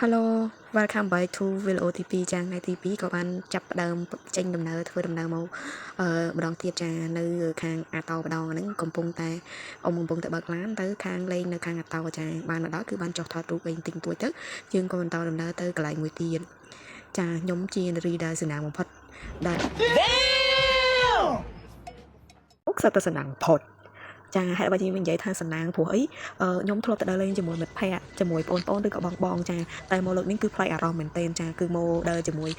Hello welcome back to Will OTP ចាងថ្ងៃទី2ក៏បានចាប់ផ្ដើមចេញដំណើរធ្វើដំណើរមកម្ដងទៀតចានៅខាងអាតោម្ដងហ្នឹងកំពុងតែកំពុងតែបើកឡានទៅខាងលេងនៅខាងអាតោចាបានមកដល់គឺបានចុះថតរូបវិញទិញទួយទៅយើងក៏បន្តដំណើរទៅកន្លែងមួយទៀតចាខ្ញុំជានារីដែលសនាបំផុតដែលអូខ្សឹបទៅសនាបំផុតចាហេតុអ្វីខ្ញុំនិយាយថាសំណាងព្រោះអីខ្ញុំធ្លាប់ទៅដើរលេងជាមួយមិត្តភ័ក្តិជាមួយបងប្អូនឬក៏បងចាតែមកលើកនេះគឺប្លែកអារម្មណ៍មែនទែនចាគឺមកដើរជាមួយ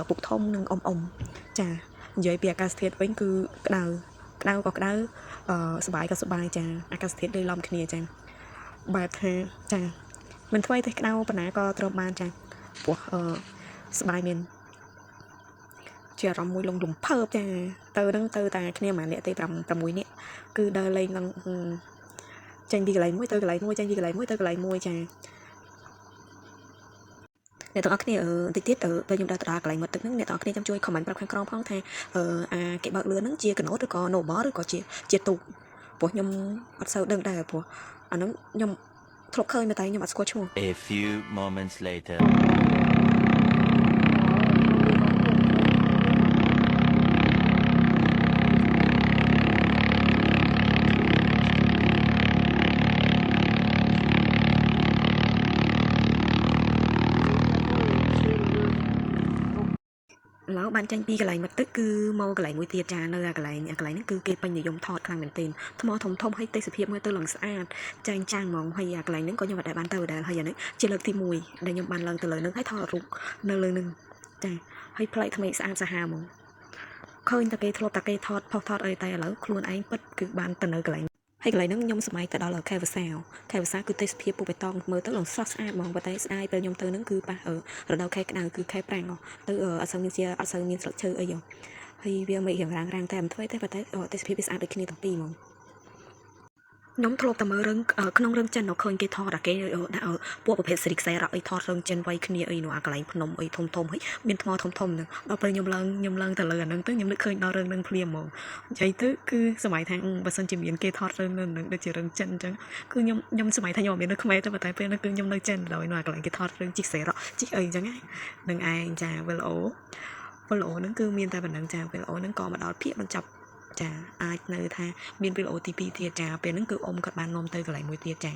ពុកធំនិងអ៊ំចានិយាយពីអាកាសធាតុវិញគឺក្តៅក៏ក្តៅសบายក៏សบายចាអាកាសធាតុដូចឡំគ្នាចាបែបថាចាមិនថ្មីទេក្តៅប៉ុណ្ណាក៏ត្រូវបានចាព្រោះសบายមានជាអារម្មណ៍មួយលងលំភើបចាទៅនឹងទៅតែគ្នាម្នាក់ទេ6នាក់គឺដើរលេងនឹងចេញពីកន្លែងមួយទៅកន្លែងមួយចេញពីកន្លែងមួយទៅកន្លែងមួយចាអ្នកទាំងអស់គ្នាបន្តិចទៀតពេលខ្ញុំដើរទៅដល់កន្លែងមាត់ទឹកហ្នឹងអ្នកទាំងអស់គ្នាចាំជួយ comment ប្រាប់ខាងក្រោមផងថាគេបើកលឿនហ្នឹងជាកណូតឬក៏ normal ឬក៏ជាទូកព្រោះខ្ញុំអត់សូវដឹងដែរព្រោះអាហ្នឹងខ្ញុំធ្លាប់ឃើញតែខ្ញុំអត់ស្គាល់ឈ្មោះ A few moments laterแล้วបានចាញ់ពីកន្លែងមកទឹកគឺមកកន្លែងមួយទៀតចានៅកន្លែងហ្នឹងគឺគេពេញនិយមថតខ្លាំងមែនទែនថ្មធំឲ្យទេសភាពមើលទៅឡើងស្អាតចាញ់ចាំងហ្មងហើយកន្លែងហ្នឹងក៏ខ្ញុំអត់ដែលបានទៅដែរហើយអានេះជាលើកទី1ដែលខ្ញុំបានឡើងទៅលើហ្នឹងហើយថតរូបនៅលើហ្នឹងចាហើយផ្លែកថ្មីស្អាតសាហាវហ្មងឃើញតែគេធ្លាប់តែគេថតអីតែឥឡូវខ្លួនឯងពិតគឺបានទៅនៅកន្លែងហើយកន្លែងហ្នឹងខ្ញុំសម័យទៅដល់ខេវសាគឺទេសភាពពុកបៃតងមើលទៅឡើងស្រស់ស្អាតហ្មងប៉ុន្តែស្អាតពេលខ្ញុំទៅហ្នឹងគឺប៉ះរដូវខែក្តៅគឺខែប្រាំងទៅអត់សូវមានស្លឹកឈើអីហើយវាមិនរៀងរាំងតែមិនធ្វើទេប៉ុន្តែទេសភាពវាស្អាតដូចគ្នាទាំងពីរហ្មងខ្ញុំធ្លាប់តែមើលរឿងក្នុងរឿងចិនឃើញគេថតគេដាក់ពួកប្រភេទសេរីខ្សែរ៉ាក់អីថតរឿងចិនវ័យគ្នាអីនោះអាកន្លែងភ្នំអីធំហើយមានថ្មធំហ្នឹងដល់ពេលខ្ញុំឡើងទៅលើអាហ្នឹងទៅខ្ញុំនឹកឃើញដល់រឿងហ្នឹងភ្លាមហ្មងនិយាយទៅគឺសម័យថាបើសិនជាមានគេថតរឿងហ្នឹងដូចជារឿងចិនអញ្ចឹងគឺខ្ញុំសម័យថាខ្ញុំអត់មាននៅខ្មែរទេប៉ុន្តែពេលហ្នឹងគឺខ្ញុំនៅចិនដល់នោះអាកន្លែងគេថតរឿងជីកខ្សែរ៉ាក់ជីកអីអញ្ចឹងហ្នឹងឯងចាវិលអូហ្នឹងគឺមានតែប៉ុណ្្នឹងចាវិលអូហ្នឹងក៏មកដល់ភាគបញ្ចប់ចាអាចនៅថាមានវីដេអូទី2ទៀតចាពេលហ្នឹងគឺអ៊ំគាត់បាននាំទៅកន្លែងមួយទៀតចា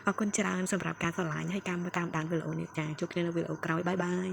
អរគុណច្រើនសម្រាប់ការស្រឡាញ់ហើយការតាមដានវីដេអូនេះចាជួបគ្នានៅវីដេអូក្រោយបាយ